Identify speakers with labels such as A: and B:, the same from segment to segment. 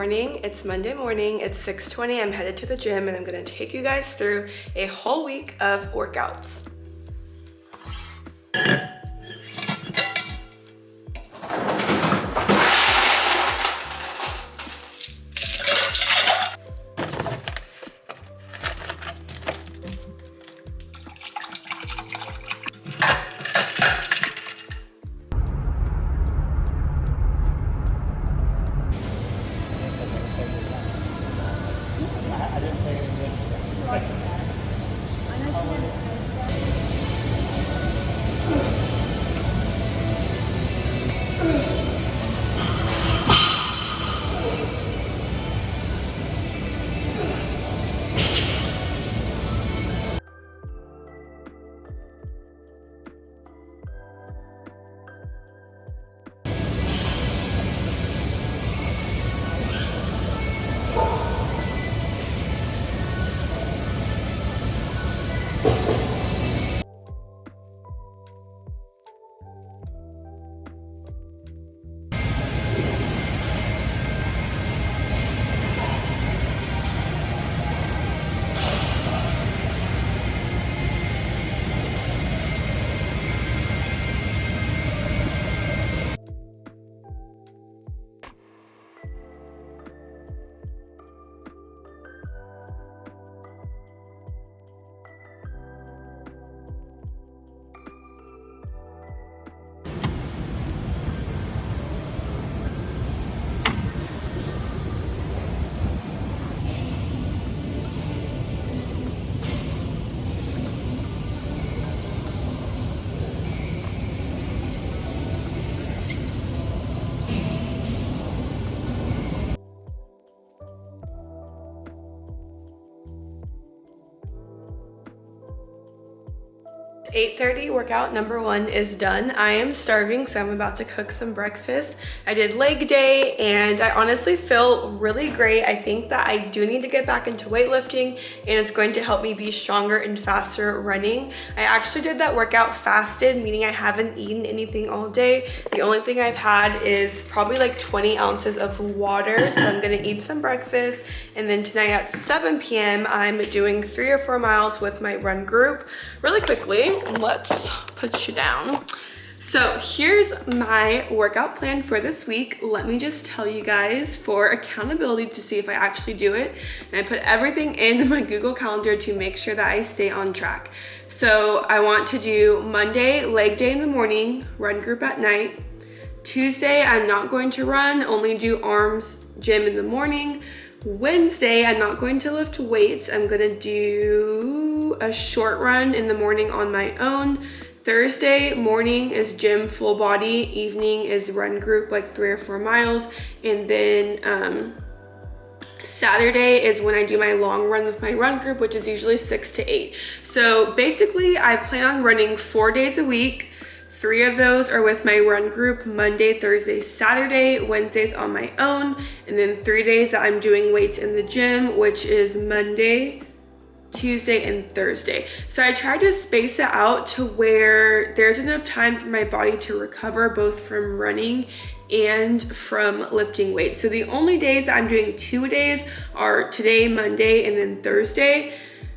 A: morning. It's Monday morning. It's 6:20. I'm headed to the gym and I'm gonna take you guys through a whole week of workouts. It's 8:30, workout number 1 is done. I am starving, so I'm about to cook some breakfast. I did leg day and I honestly feel really great. I think that I do need to get back into weightlifting and it's going to help me be stronger and faster running. I actually did that workout fasted, meaning I haven't eaten anything all day. The only thing I've had is probably like 20 ounces of water, so I'm gonna eat some breakfast, and then tonight at 7 p.m. I'm doing 3 or 4 miles with my run group. Really quickly, let's put you down. So here's my workout plan for this week. Let me just tell you guys for accountability to see if I actually do it. And I put everything in my Google Calendar to make sure that I stay on track. So I want to do Monday, leg day in the morning, run group at night. Tuesday, I'm not going to run, only do arms, gym in the morning. Wednesday, I'm not going to lift weights. I'm gonna do a short run in the morning on my own. Thursday morning is gym full body. Evening is run group, like 3 or 4 miles. And then Saturday is when I do my long run with my run group, which is usually 6 to 8. So basically, I plan on running 4 days a week. 3 of those are with my run group, Monday, Thursday, Saturday. Wednesdays on my own, and then 3 days that I'm doing weights in the gym, which is Monday, Tuesday, and Thursday. So I tried to space it out to where there's enough time for my body to recover both from running and from lifting weights. So the only days that I'm doing 2 days are today, Monday, and then Thursday.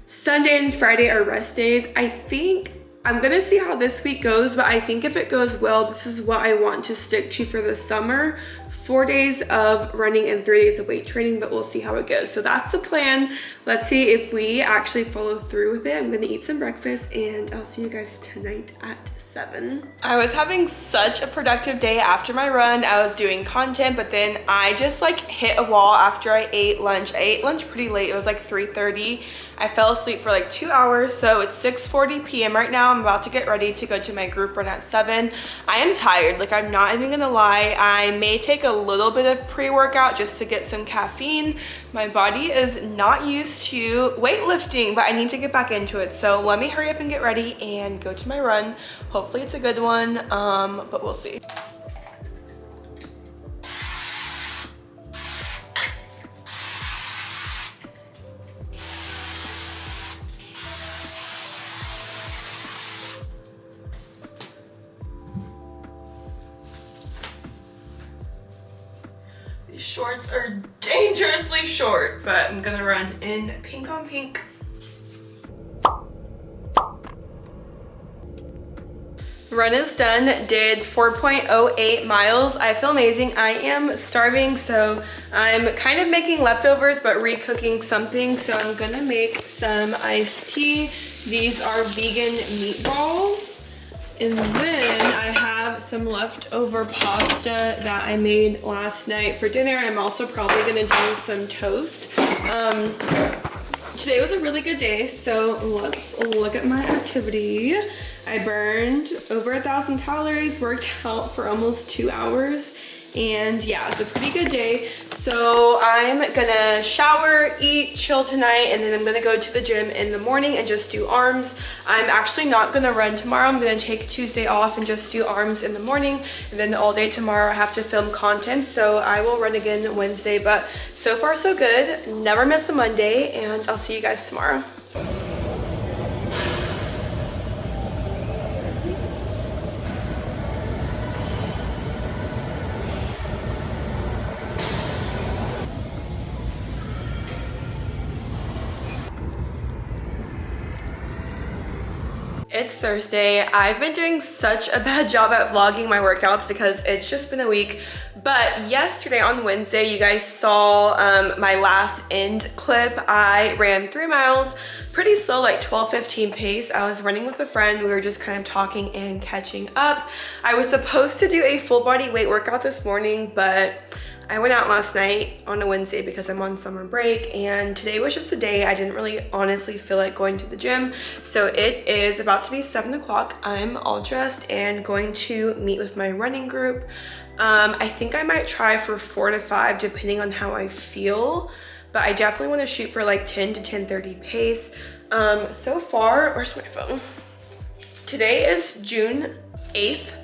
A: Sunday and Friday are rest days. I think I'm gonna see how this week goes, but I think if it goes well, this is what I want to stick to for the summer. 4 days of running and 3 days of weight training, but we'll see how it goes. So that's the plan. Let's see if we actually follow through with it. I'm gonna eat some breakfast and I'll see you guys tonight at 7. I was having such a productive day after my run. I was doing content, but then I just like hit a wall after I ate lunch. I ate lunch pretty late. It was like 3:30. I fell asleep for like 2 hours. So it's 6:40 p.m. right now. I'm about to get ready to go to my group run at 7. I am tired. Like, I'm not even gonna lie. I may take a little bit of pre-workout just to get some caffeine. My body is not used to weightlifting, but I need to get back into it. So let me hurry up and get ready and go to my run. Hopefully it's a good one, but we'll see. These shorts are dangerously short, but I'm gonna run in pink on pink. Run is done, did 4.08 miles. I feel amazing. I am starving, so I'm kind of making leftovers, but re-cooking something. So I'm gonna make some iced tea. These are vegan meatballs. And then I have some leftover pasta that I made last night for dinner. I'm also probably gonna do some toast. Today was a really good day, so let's look at my activity. I burned over 1,000 calories, worked out for almost 2 hours, and yeah, it's a pretty good day. So I'm gonna shower, eat, chill tonight, and then I'm gonna go to the gym in the morning and just do arms. I'm actually not gonna run tomorrow. I'm gonna take Tuesday off and just do arms in the morning, and then all day tomorrow I have to film content, so I will run again Wednesday. But so far so good, never miss a Monday, and I'll see you guys tomorrow. It's Thursday. I've been doing such a bad job at vlogging my workouts because it's just been a week. But yesterday on Wednesday, you guys saw my last end clip. I ran 3 miles, pretty slow, like 12-15 pace. I was running with a friend. We were just kind of talking and catching up. I was supposed to do a full body weight workout this morning, but I went out last night on a Wednesday because I'm on summer break, and today was just a day I didn't really honestly feel like going to the gym. So it is about to be 7 o'clock. I'm all dressed and going to meet with my running group. I think I might try for 4 to 5 depending on how I feel, but I definitely want to shoot for like 10 to 10:30 pace. So far, where's my phone? Today is June 8th.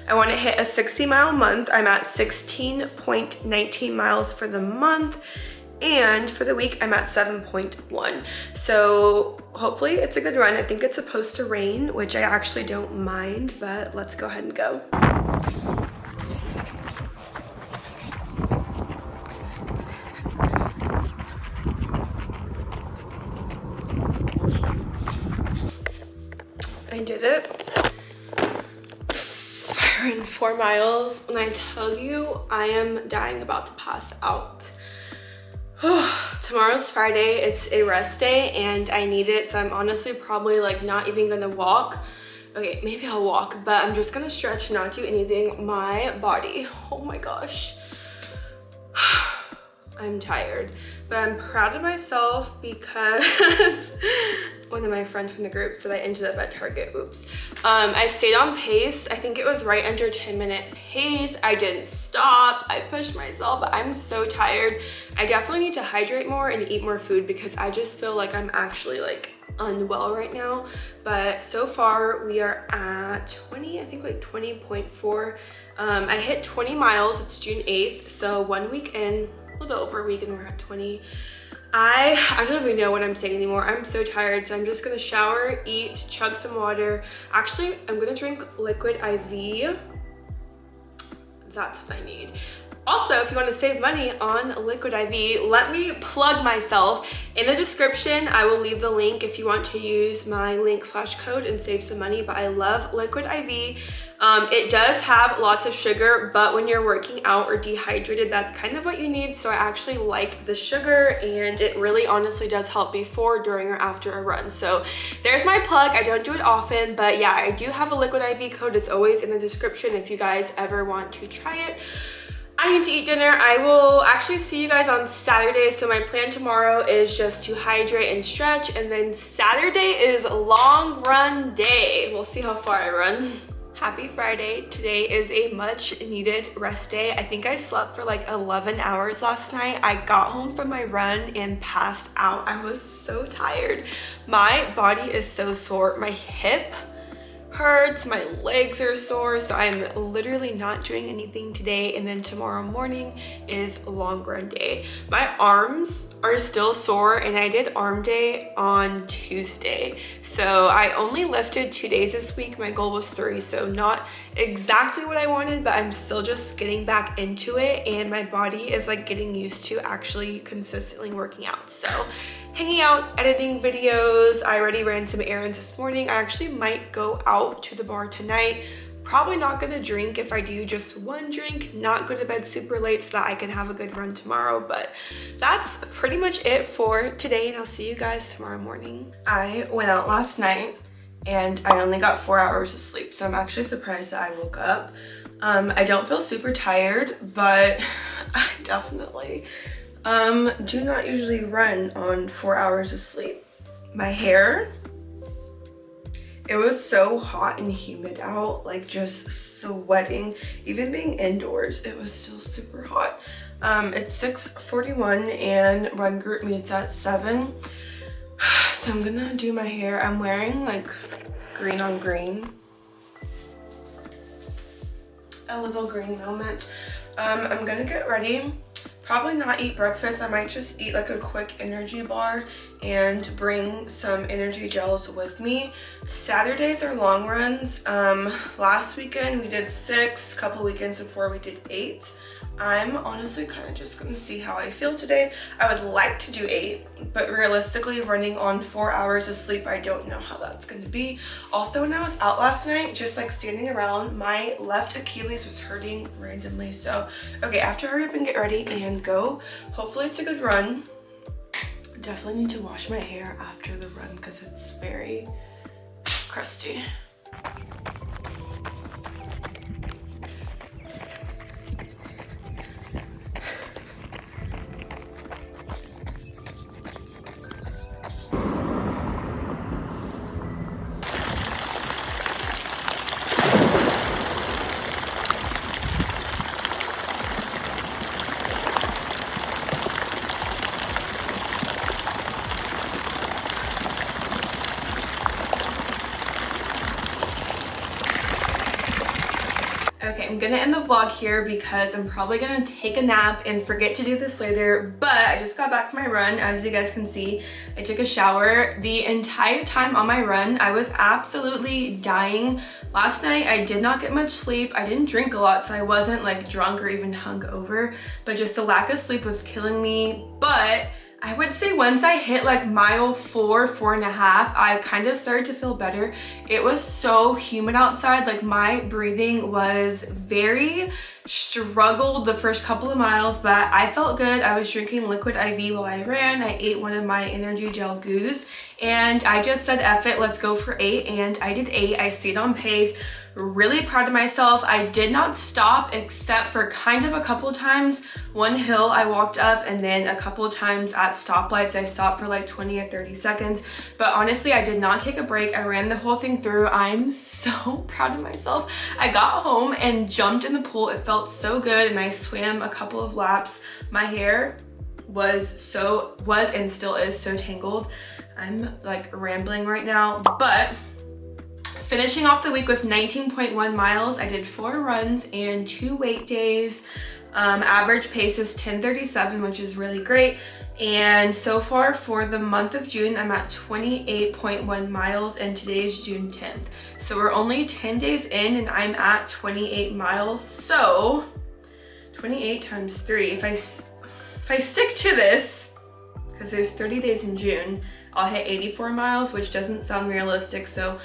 A: I want to hit a 60-mile month. I'm at 16.19 miles for the month, and for the week I'm at 7.1. So hopefully it's a good run. I think it's supposed to rain, which I actually don't mind, but let's go ahead and go. I did it. I ran 4 miles. When I tell you, I am dying about to pass out. Tomorrow's Friday. It's a rest day and I need it, so I'm honestly probably like not even gonna walk. Okay, maybe I'll walk, but I'm just gonna stretch, not do anything. My body, oh my gosh. I'm tired, but I'm proud of myself because one of my friends from the group said I ended up at Target. Oops. I stayed on pace. I think it was right under 10-minute pace. I didn't stop. I pushed myself. I'm so tired. I definitely need to hydrate more and eat more food because I just feel like I'm actually like unwell right now. But so far we are at 20, I think like 20.4. I hit 20 miles. It's June 8th. So 1 week in, a little over a week, and we're at 20. I don't even know what I'm saying anymore. I'm so tired, so I'm just gonna shower, eat, chug some water. Actually, I'm gonna drink liquid IV. That's what I need. Also, if you want to save money on liquid IV, let me plug myself. In the description, I will leave the link if you want to use my link/code and save some money, but I love liquid IV. It does have lots of sugar, but when you're working out or dehydrated, that's kind of what you need. So I actually like the sugar, and it really honestly does help before, during, or after a run. So there's my plug. I don't do it often, but yeah, I do have a liquid IV code. It's always in the description if you guys ever want to try it. I need to eat dinner. I will actually see you guys on Saturday. So my plan tomorrow is just to hydrate and stretch, and then Saturday is long run day. We'll see how far I run. Happy Friday. Today is a much needed rest day. I think I slept for like 11 hours last night. I got home from my run and passed out. I was so tired. My body is so sore. My hip hurts, my legs are sore, so I'm literally not doing anything today. And then tomorrow morning is a long run day. My arms are still sore, and I did arm day on Tuesday. So I only lifted 2 days this week. My goal was 3, so not exactly what I wanted, but I'm still just getting back into it, and my body is like getting used to actually consistently working out. So hanging out, editing videos. I already ran some errands this morning. I actually might go out to the bar tonight. Probably not gonna drink. If I do, just one drink, not go to bed super late so that I can have a good run tomorrow. But that's pretty much it for today, and I'll see you guys tomorrow morning. I went out last night and I only got 4 hours of sleep, so I'm actually surprised that I woke up. I don't feel super tired, but I definitely do not usually run on 4 hours of sleep. My hair, it was so hot and humid out, like just sweating. Even being indoors, it was still super hot. It's 6:41 and run group meets at 7. So I'm gonna do my hair. I'm wearing like green on green. A little green moment. I'm gonna get ready. Probably not eat breakfast. I might just eat like a quick energy bar and bring some energy gels with me. Saturdays are long runs. Last weekend we did 6, couple weekends before we did 8. I'm honestly kind of just gonna see how I feel today. I would like to do 8, but realistically running on 4 hours of sleep, I don't know how that's gonna be. Also, when I was out last night, just like standing around, my left Achilles was hurting randomly. So, okay, I have to hurry up and get ready and go. Hopefully it's a good run. Definitely need to wash my hair after the run because it's very crusty. Okay, I'm gonna end the vlog here because I'm probably gonna take a nap and forget to do this later, but I just got back from my run. As you guys can see, I took a shower. The entire time on my run, I was absolutely dying. Last night, I did not get much sleep. I didn't drink a lot, so I wasn't like drunk or even hungover, but just the lack of sleep was killing me. But I would say once I hit like mile 4, 4.5, I kind of started to feel better. It was so humid outside, like my breathing was very struggled the first couple of miles, but I felt good. I was drinking liquid IV while I ran. I ate one of my energy gel goos, and I just said, F it, let's go for 8, and I did 8. I stayed on pace. Really proud of myself. I did not stop except for kind of a couple times. One hill I walked up, and then a couple of times at stoplights I stopped for like 20 or 30 seconds. But honestly, I did not take a break. I ran the whole thing through. I'm so proud of myself. I got home and jumped in the pool. It felt so good, and I swam a couple of laps. My hair was and still is so tangled. I'm like rambling right now, but finishing off the week with 19.1 miles. I did 4 runs and 2 weight days. Average pace is 10:37, which is really great. And so far for the month of June, I'm at 28.1 miles, and today's June 10th. So we're only 10 days in and I'm at 28 miles. So 28 times 3, if I stick to this, because there's 30 days in June, I'll hit 84 miles, which doesn't sound realistic. So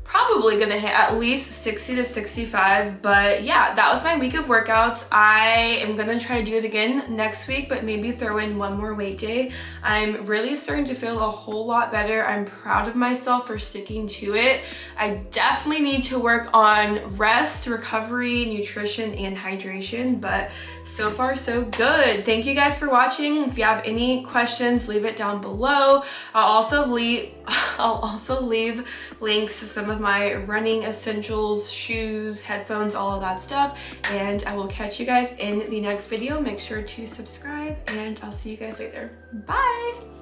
A: probably gonna hit at least 60 to 65, but yeah, that was my week of workouts. I am gonna try to do it again next week, but maybe throw in one more weight day. I'm really starting to feel a whole lot better. I'm proud of myself for sticking to it. I definitely need to work on rest, recovery, nutrition, and hydration, but so far so good. Thank you guys for watching. If you have any questions, leave it down below. I'll also leave links to some of my running essentials, shoes, headphones, all of that stuff, and I will catch you guys in the next video. Make sure to subscribe, and I'll see you guys later. Bye.